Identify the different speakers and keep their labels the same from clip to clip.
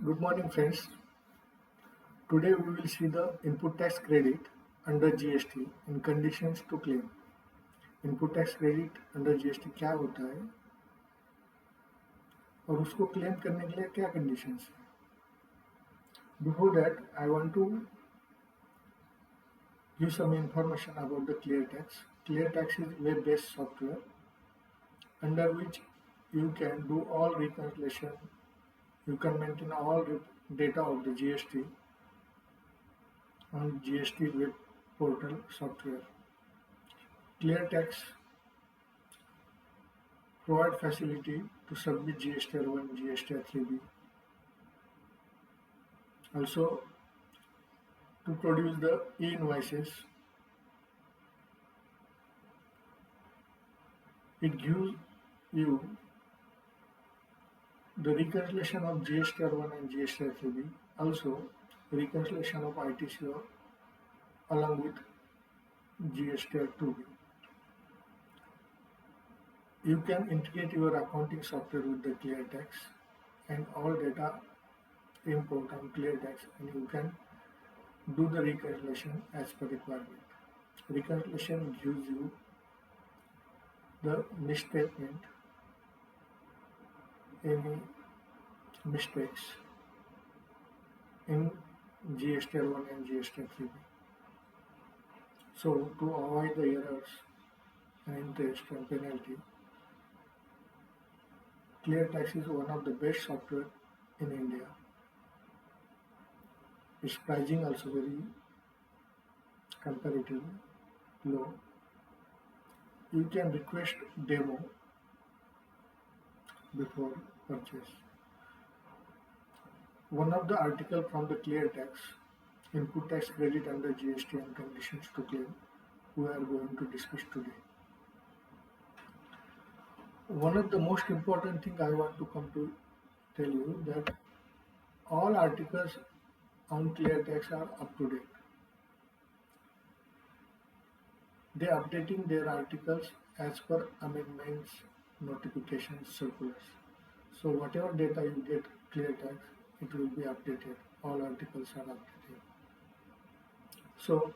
Speaker 1: Good morning, friends. Today we will see the input tax credit under GST and conditions to claim. Input tax credit under GST क्या होता है और उसको claim करने के लिए क्या कंडीशंस है. Before that I want to give some information about the ClearTax. ClearTax is web based software under which you can do all reconciliation, you can maintain all data of the GST on GST web portal software. ClearTax provide facility to submit GSTR1, GSTR3B. Also to produce the e-invoices. It gives you the reconciliation of GSTR1 and GSTR3B. Also reconciliation of ITC along with GSTR2B. You can integrate your accounting software with the ClearTax and all data import on ClearTax, and you can do the reconciliation as per requirement. Reconciliation gives you the misstatement, any mistakes in GSTR1 and GSTR3B. So to avoid the errors and interest and penalty, ClearTax is one of the best software in India. Its pricing also very comparatively low. You can request demo before purchase. One of the article from the ClearTax, input tax credit under GST and conditions to claim, we are going to discuss today. One of the most important thing I want to come to tell you that all articles on ClearTax are up to date. They are updating their articles as per amendments, notifications, circulars. So whatever data you get ClearTax, it will be updated. All articles are updated. So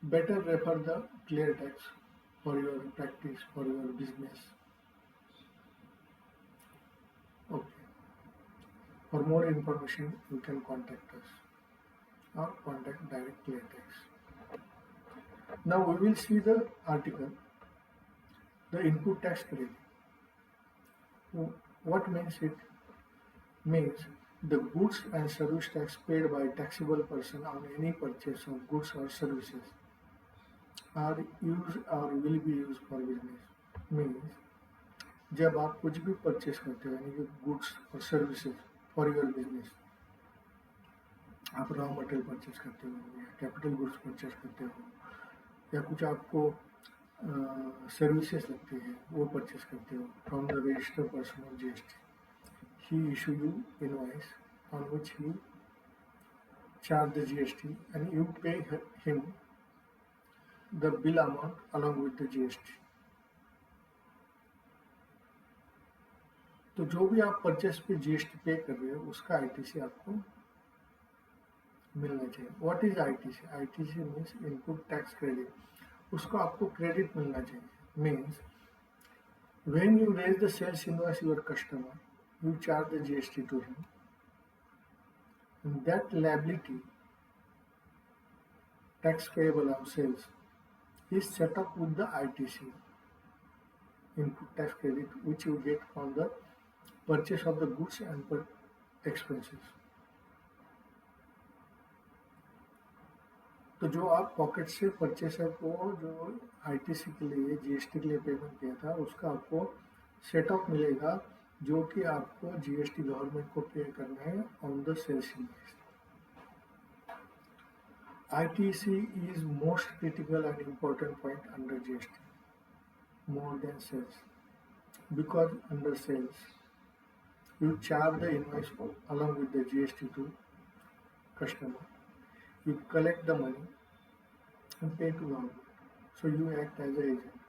Speaker 1: better refer the ClearTax for your practice, for your business. Okay. For more information, you can contact us or contact direct ClearTax. Now we will see the article, the input tax credit. What means it? Means the goods and service tax paid by taxable person on any purchase of goods or services are used or will be used for business. Means जब आप कुछ भी purchase करते हो यानी कि goods और services for your business, आप रॉ मटेरियल परचेस करते हो या कैपिटल गुड्स परचेस करते हो या कुछ आपको सर्विसेज लगती है वो परचेस करते हो from the registered person of GST, he issue you invoice on which you charge the GST and you pay him the bill amount along with the GST. तो जो भी आप परचेस पे जीएसटी पे कर रहे हो उसका आईटीसी आपको मिलना चाहिए. What is ITC? ITC means input tax credit. उसको आपको क्रेडिट मिलना चाहिए. Means when you raise the sales invoice your customer, you charge the GST to him, and that liability, tax payable on sales, is set up with the ITC, input tax credit, which you get from the purchase of the goods and expenses. तो जो आप pocket से purchaser को जो ITC के लिए GST के लिए पेमेंट किया था उसका आपको सेटअप मिलेगा जो कि आपको जीएसटी गवर्नमेंट को पे करना है on the sales invoice. ITC is most critical and important point under GST more than sales, because under sales you charge the invoice along with the GST to customer, you collect the money and pay to government, so you act as an agent.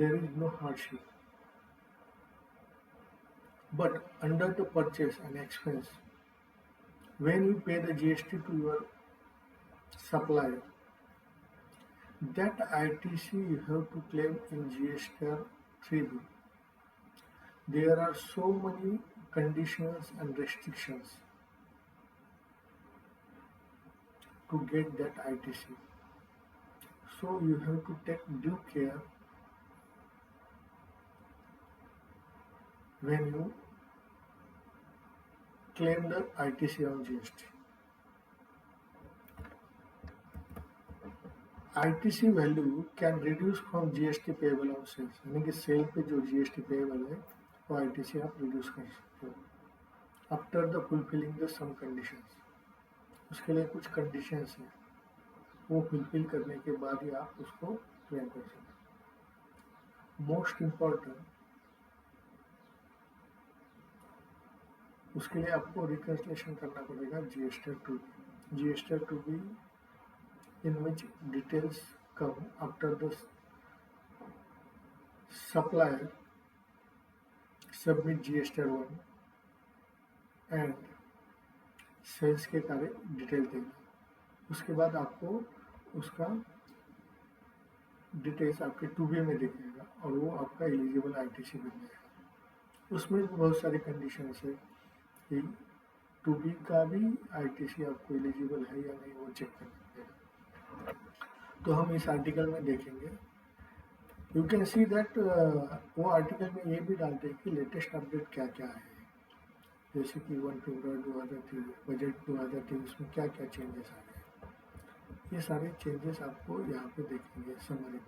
Speaker 1: There is no hardship. But under the purchase and expense, When you pay the GST to your supplier, that ITC you have to claim in GSTR 3B. There are so many conditions and restrictions to get that ITC. So you have to take due care when you claim the ITC on GST. ITC value can reduce from GST payable on sales, यानी कि cell पे जो GST payable है वो ITC आप reduce कर सकते हो after the fulfilling the some conditions. उसके लिए कुछ कंडीशंस हैं, वो फुलफिल करने के बाद ही आप उसको क्लेम कर सकते हो। मोस्ट इम्पॉर्टेंट, उसके लिए आपको रिकन्सिलेशन करना पड़ेगा GSTR 2B। GSTR 2B in which details come after the supplier submit GSTR 1 and sales के कार्य डिटेल देगा। उसके बाद आपको उसका डिटेल्स आपके 2B में दिखेगा और वो आपका एलिजिबल ITC बन जाएगा। उसमें भी बहुत सारी कंडीशंस है कि 2B का भी ITC आपको एलिजिबल है या नहीं, वो चेक करना पड़ेगा। तो हम इस आर्टिकल में देखेंगे। यू कैन सी दैट वो आर्टिकल में ये भी डालते हैं कि लेटेस्ट अपडेट क्या क्या है, जैसे कि 1 फरवरी 2023 बजट 2023 में क्या क्या चेंजेस आ गए। ये सारे चेंजेस आपको यहाँ पे देखेंगे समरी में।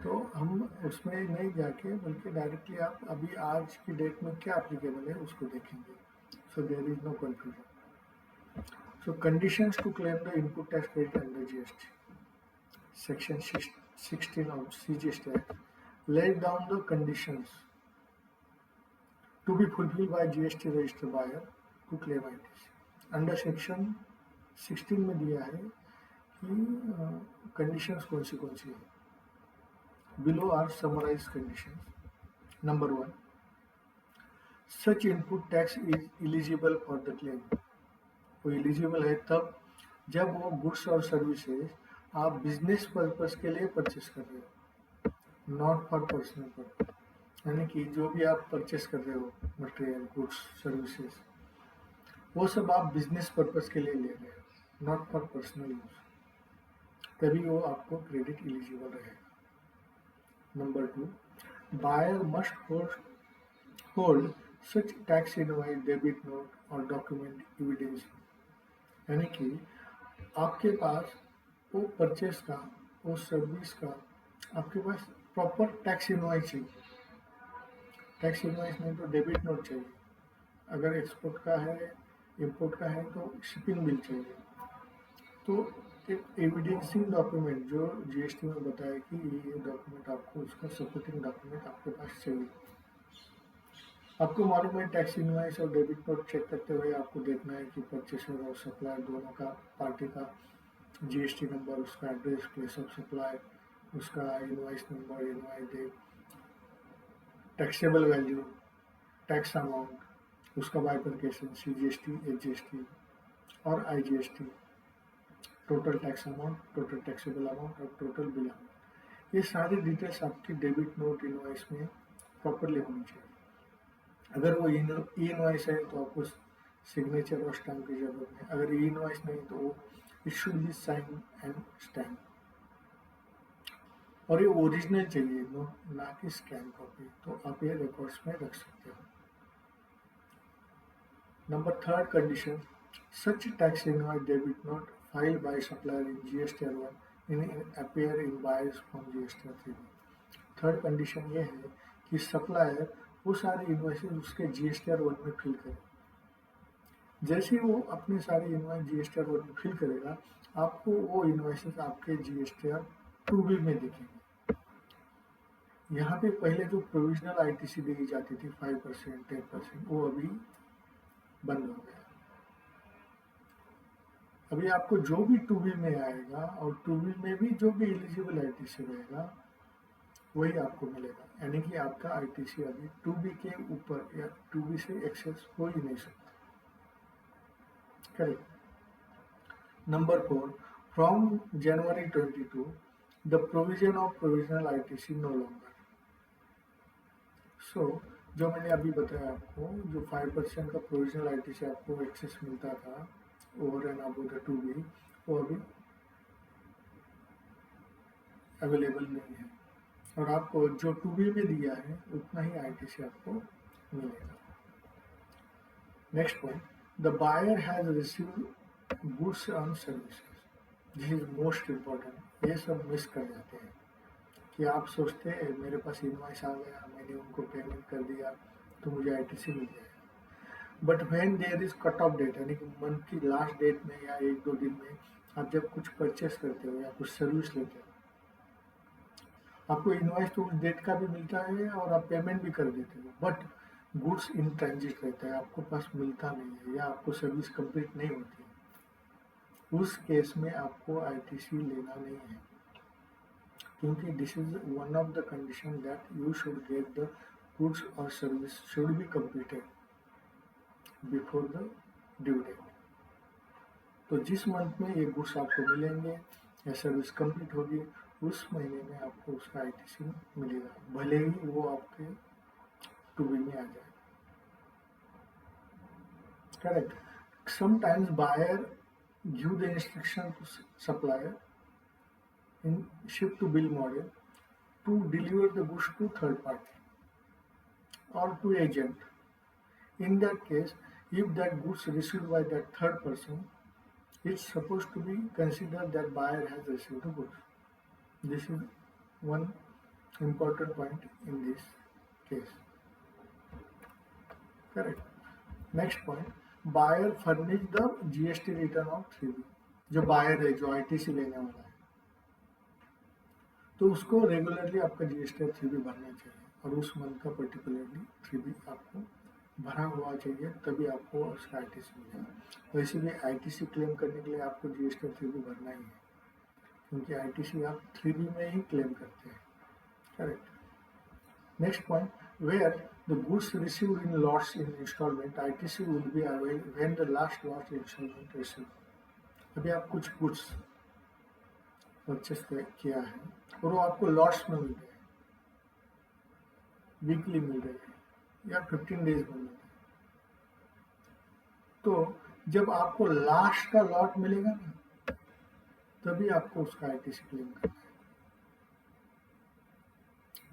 Speaker 1: तो हम उसमें नहीं जाके बल्कि डायरेक्टली आप अभी आज की डेट में क्या एप्लीकेबल है उसको देखेंगे। So there is no confusion. So conditions to claim the input tax credit under GST, Section 16 of CGST Act laid down the conditions to be fulfilled by GST registered buyer to claim ITC. Under Section 16 में दिया है कि conditions कौन सी है। Below are summarized conditions. Number 1, such input tax is eligible for the claim. वो eligible है तब जब वो गुड्स और सर्विसेज आप बिजनेस पर्पस के लिए परचेस कर रहे हो, नॉट फॉर पर्सनल पर्पस। यानी कि जो भी आप परचेस कर रहे हो मटेरियल, गुड्स, सर्विसेज, वो सब आप बिजनेस पर्पस के लिए ले रहे हो, नॉट फॉर पर्सनल यूज, तभी वो आपको क्रेडिट एलिजिबल रहेगा। Number 2, buyer must hold such tax invoice, debit note और डॉक्यूमेंट एविडेंस। यानी कि आपके पास वो परचेस का, वो सर्विस का आपके पास प्रॉपर टैक्स इनवॉइस चाहिए। टैक्स इनवॉइस नहीं तो डेबिट नोट चाहिए। अगर एक्सपोर्ट का है, इंपोर्ट का है तो शिपिंग बिल चाहिए। तो एक एविडेंसिंग डॉक्यूमेंट जो GST में बताया कि ये डॉक्यूमेंट आपको, उसका सपोर्टिंग डॉक्यूमेंट आपके पास चाहिए। आपको मालूम है टैक्स इनवॉइस और डेबिट नोट चेक करते हुए आपको देखना है कि परचेसर और सप्लायर दोनों का, पार्टी का GST नंबर, उसका एड्रेस, प्लेस ऑफ सप्लाई, उसका invoice number, invoice date, taxable value, tax amount, उसका बाइफरकेशन CGST, HGST और IGST, total tax amount, total taxable amount और टोटल बिल अमाउंट। ये सारी डिटेल्स आपकी डेबिट नोट, इनवॉइस में properly होनी चाहिए। अगर वो ई इनवॉइस है तो आपको सिग्नेचर और स्टैम्प की जरूरत है। अगर ई इनवॉइस नहीं तो वो it should be sign and stamp, और ये ओरिजिनल चाहिए, ना कि स्कैन कॉपी। तो आप ये रिकॉर्ड्स में रख सकते हो। Number 3 condition, such tax invoice, debit note filed by supplier in GSTR 1 in appear in buyers from GSTR 3। Third condition ये है कि सप्लायर वो सारे इनवॉइसेस उसके GSTR 1 में फिल करे। जैसे ही वो अपने सारे इनवॉइस GSTR 1 में फिल करेगा, आपको वो इनवॉइसेस आपके GSTR 2B में दिखेंगे। यहाँ पे पहले जो प्रोविजनल ITC दी जाती थी 5%, 10%, वो अभी बंद हो गया। अभी आपको जो भी 2B में आएगा और 2B में भी जो भी एलिजिबल ITC रहेगा वही आपको मिलेगा। यानी कि आपका ITC अभी 2B के ऊपर या 2B से एक्सेस हो ही नहीं सकता। Correct. Number 4, from January 22, the provision of provisional ITC no longer. So, जो मैंने अभी बताया आपको, जो 5% का प्रोविजनल ITC आपको एक्सेस मिलता था over and above the 2B, वो अभी अवेलेबल नहीं है, और आपको जो 2B में दिया है उतना ही ITC आपको मिलेगा. Next point, the buyer has received goods and services. This is most important. ये सब मिस कर जाते हैं कि आप सोचते हैं मेरे पास इनवॉइस आ गया, मैंने उनको पेमेंट कर दिया तो मुझे ITC मिल जाएगा. But when there is cut off date, यानी कि मंथ की लास्ट डेट में या 1-2 दिन में आप जब कुछ परचेस करते हो या कुछ सर्विस लेते हो, आपको इनवॉइस तो उस डेट का भी मिलता है और आप पेमेंट भी कर देते हो, बट गुड्स इन ट्रांजिट रहता है, आपको पास मिलता नहीं है या आपको सर्विस कंप्लीट नहीं होती है. उस केस में आपको ITC लेना नहीं है, क्योंकि this is one of the condition that you should get the goods और service should be completed before the due date. तो जिस मंथ में ये गुड्स आपको मिलेंगे या सर्विस कंप्लीट होगी, उस महीने में आपको उसका ITC मिलेगा, भले ही वो आपके 2B में आ जाए. Correct. Sometimes buyer give the instruction to supplier in ship to bill model to deliver the goods to third party or to agent. In that case, if that goods received by that third person, it's supposed to be considered that buyer has received the goods. This is one important point in this case. Correct. Next point, buyer furnish the GST return of 3B. जो buyer है, जो ITC लेने वाला है, तो उसको regularly आपका GST और 3B भरना चाहिए, और उस मंथ का पर्टिकुलरली 3B आपको भरा हुआ चाहिए, तभी आपको उसका ITC मिलेगा. वैसे भी ITC क्लेम करने के लिए आपको GST और 3B भरना ही है, क्योंकि ITC आप 3B में ही क्लेम करते हैं. Correct. Next point, where the goods received in lots in installment, ITC will be available when the last lot installment received. अभी आप कुछ goods परचेस किया है और वो आपको लॉट्स में मिल रहे हैं, वीकली मिल रहे हैं या 15 डेज में मिल रहे हैं. तो जब आपको लास्ट का लॉट मिलेगा ना, तभी आपको उसका ITC क्लेम करना है.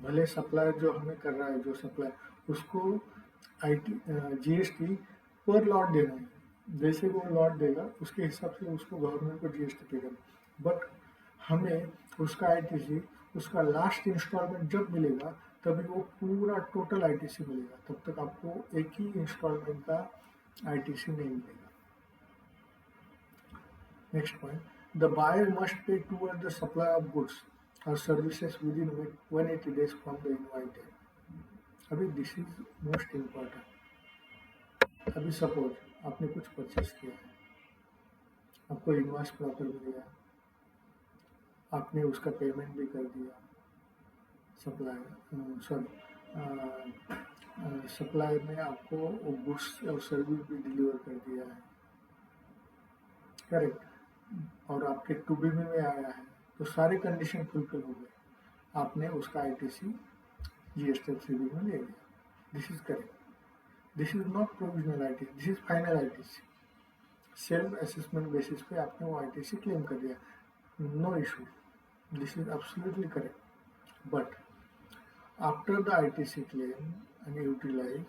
Speaker 1: भले सप्लायर जो हमें कर रहा है, जो सप्लायर, उसको GST पर लॉट देना है. जैसे वो लॉट देगा उसके हिसाब से उसको गवर्नमेंट को GST पे करना. बट हमें उसका ITC, उसका लास्ट इंस्टॉलमेंट जब मिलेगा तभी वो पूरा टोटल ITC मिलेगा. तब तक आपको एक ही इंस्टॉलमेंट का ITC नहीं मिलेगा. Next point, the buyer must pay toward the supply of goods और services within 180 days from the invoice date. अभी दिस इज मोस्ट इम्पॉर्टेंट. अभी सपोज आपने कुछ परचेस किया है, आपको इनवॉइस प्रॉपर मिल गया, आपने उसका पेमेंट भी कर दिया, सप्लायर ने आपको गुड्स और सर्विस भी डिलीवर कर दिया है. करेक्ट. और आपके 2B में आया है, तो सारे कंडीशन फुलफिल हो गए, आपने उसका ITC GST 3B में ले लिया. This is correct. This is not provisional ITC, this is final ITC. Self assessment basis पे आपने वो ITC क्लेम कर दिया, no issue. This is absolutely correct. But after the ITC claim and utilise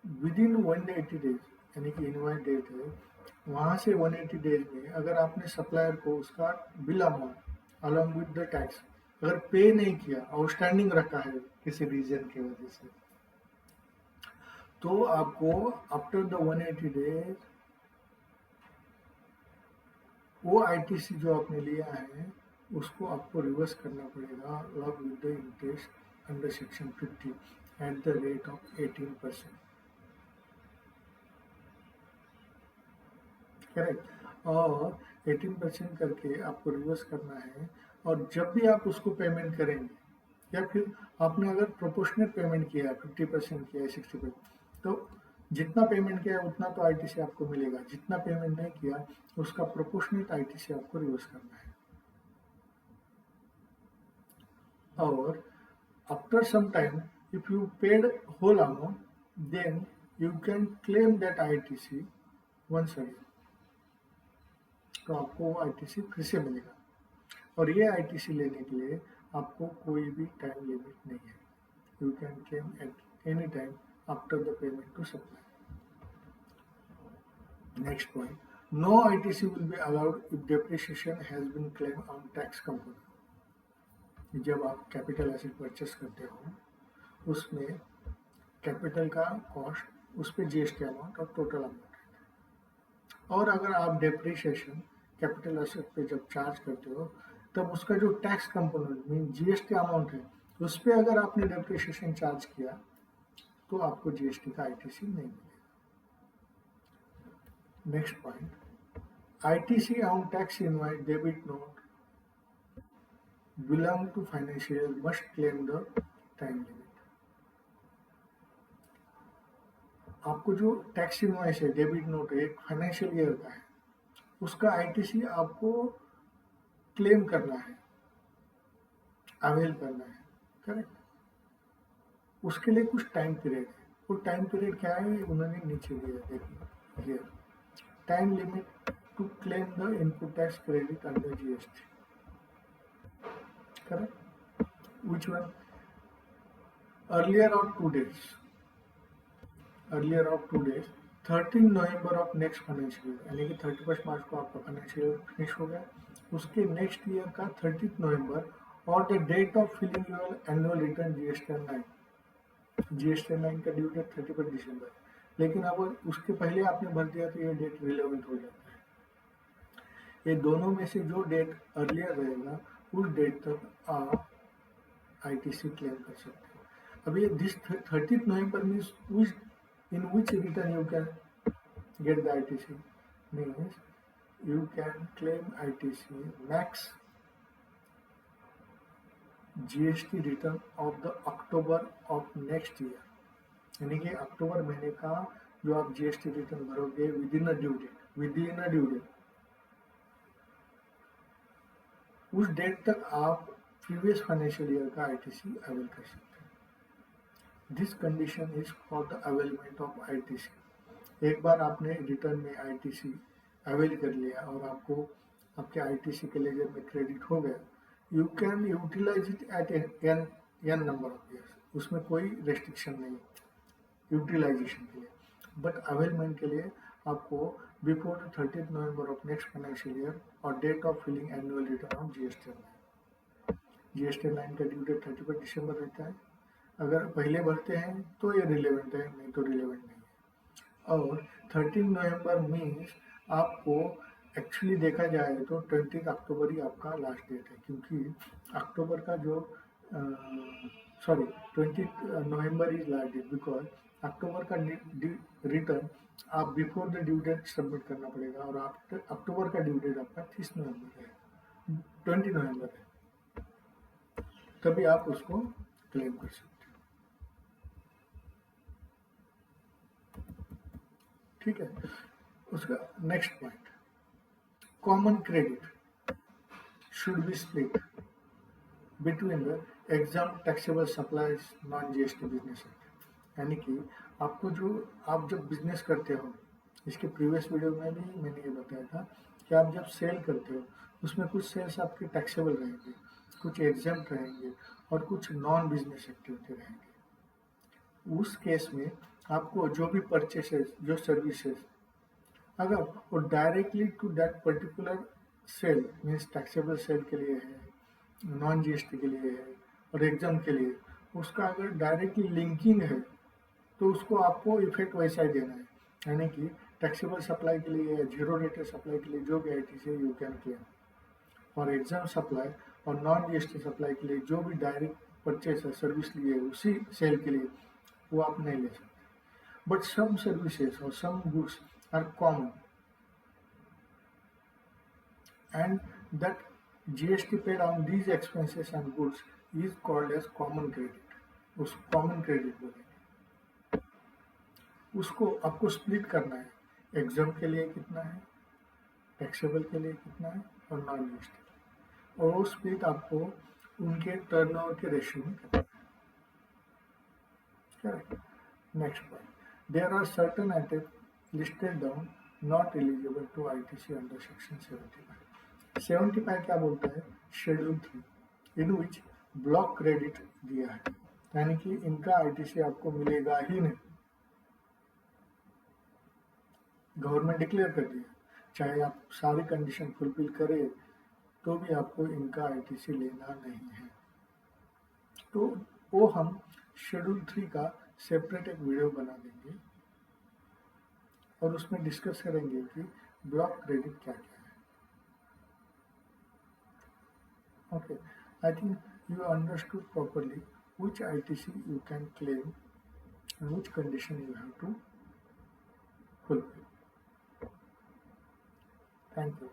Speaker 1: within 180 days, यानी कि invoice date है, वहाँ से 180 डेज में अगर आपने सप्लायर को उसका bill amount along with the tax अगर पे नहीं किया, आउटस्टैंडिंग रखा है किसी रीजन की वजह से, तो आपको आफ्टर द 180 डेज वो ITC जो आपने लिया है उसको आपको रिवर्स करना पड़ेगा along with the interest under section 50 at the rate of 18%. Correct. और 18% करके आपको रिवर्स करना है, और जब भी आप उसको पेमेंट करेंगे, या फिर आपने अगर प्रोपोर्शनल पेमेंट किया 50% किया 60%, तो जितना पेमेंट किया है उतना तो आईटीसी आपको मिलेगा, जितना पेमेंट नहीं किया उसका प्रोपोर्शनेट आईटीसी आपको रिवर्स करना है। और after some time, if you paid whole amount, then you can claim that ITC once again. तो आपको वो ITC फिर से मिलेगा, और ये ITC लेने के लिए आपको कोई भी टाइम लिमिट नहीं है। You can claim at any time after the payment to supplier. Next point, no ITC will be allowed if depreciation has been claimed on tax component. जब आप कैपिटल एसेट परचेस करते हो उसमें capital का cost, उस पर GST amount और total amount है। और अगर आप डेप्रिसिएशन कैपिटल एसेट पे जब चार्ज करते हो तब उसका जो tax component mean GST amount है उस पर अगर आपने डेप्रिसिएशन चार्ज किया तो आपको जीएसटी का आईटीसी नहीं मिलेगा। Next point, ITC on tax invoice debit note belong to financial year must claim the time limit. आपको जो टैक्स इनवॉइस है, डेबिट नोट है, एक फाइनेंशियल ईयर का है, उसका आईटीसी आपको क्लेम करना है, अवेल करना है, करेक्ट। उसके लिए कुछ टाइम पीरियड है। वो टाइम पीरियड क्या है उन्होंने नीचे दिया, देखिए here, time limit to claim the input tax credit under GST, correct? Which one? Earlier of 2 days. Earlier of 2 days. 13 November of next financial year, यानी कि 31 मार्च को आपका फाइनेंशियल ईयर फिनिश हो गया, उसके नेक्स्ट ईयर का 30 नवंबर और the date of filing your annual return GST 9। GST 9 का ड्यू डेट 31 दिसंबर, लेकिन अगर उसके पहले आपने भर दिया तो ये डेट रिलेवेंट हो जाता है। ये दोनों में से जो डेट अर्लियर रहेगा उस डेट तक आप आईटीसी क्लेम कर सकते हो। अब ये this 30 November means in which return you can get the ITC, means you can claim ITC max GST return of the October of next year, यानी कि अक्टूबर महीने का जो आप जीएसटी रिटर्न भरोगे within a due date, उस date तक आप प्रीवियस फाइनेंशियल ईयर का आईटीसी अवेल कर सकते हैं। This condition is for the availment of ITC. एक बार आपने रिटर्न में आईटीसी अवेल कर लिया और आपको आपके आईटीसी के लेजर में क्रेडिट हो गया, you can utilise it at an number of years, उसमें कोई रेस्ट्रिक्शन नहीं यूटिलाइजेशन के लिए, बट अवेलमेंट के लिए आपको before 30 November of next financial year और date of filing annual return of GST 9। GST 9 का ड्यू डेट 31 दिसंबर रहता है। अगर पहले भरते हैं तो ये रिलेवेंट है, नहीं तो रिलेवेंट नहीं है। और 13 नवंबर मीन्स आपको एक्चुअली देखा जाए तो 20 अक्टूबर ही आपका लास्ट डेट है, क्योंकि अक्टूबर का जो 20 November is last date, because अक्टूबर का रिटर्न आप before the due date submit करना पड़ेगा, और आफ्टर अक्टूबर का ड्यू डेट आपका 30 नवंबर है, 20 नवंबर है, तभी आप उसको क्लेम कर सकते हो। ठीक है, उसका next point, common credit should be split between the exam taxable supplies non GST business act. यानी कि आपको जो आप जब बिजनेस करते हो, इसके प्रीवियस वीडियो में भी मैंने ये बताया था कि आप जब सेल करते हो उसमें कुछ सेल्स आपके टैक्सेबल रहेंगे, कुछ एग्जाम्प्ट रहेंगे और कुछ नॉन बिजनेस एक्टिविटी रहेंगे। उस केस में आपको जो भी परचेसेस, जो सर्विसेज, अगर वो directly to that particular sale means taxable sale के लिए है, नॉन जीएसटी के लिए है और एग्जाम के लिए, उसका अगर डायरेक्टली लिंकिंग है तो उसको आपको इफेक्ट वैसा ही देना है। यानी कि टैक्सेबल सप्लाई के लिए या जीरो रेटेड सप्लाई के लिए जो भी आईटीसी है यू कैन क्लेम, और एग्जाम सप्लाई और नॉन जीएसटी सप्लाई के and जो भी डायरेक्ट परचेस है, सर्विस लिए उसी सेल के लिए, वो आप नहीं ले सकते। बट सम सर्विसेज और some goods are common and that GST paid on these expenses and goods is called as common credit। उस common credit बोलेंगे। उसको आपको स्प्लिट करना है, एग्जाम के लिए कितना है, टैक्सेबल के लिए कितना है और नॉन यूएसडी, और वो स्प्लिट आपको उनके टर्नओवर के रेशियो में करना है। Correct. Next point. There are certain items listed down not eligible to ITC under section 75. 75 क्या बोलता है? शेड्यूल 3 इन विच ब्लॉक क्रेडिट दिया है, यानी कि इनका ITC आपको मिलेगा ही नहीं, गवर्नमेंट डिक्लेयर कर दिया, चाहे आप सारी कंडीशन फुलफिल करें तो भी आपको इनका ITC लेना नहीं है। तो वो हम शेड्यूल 3 का सेपरेट एक वीडियो बना देंगे और उसमें डिस्कस करेंगे कि ब्लॉक क्रेडिट क्या क्या है। Okay, I think you understood properly which ITC you can claim and which condition you have to fulfill. Thank you.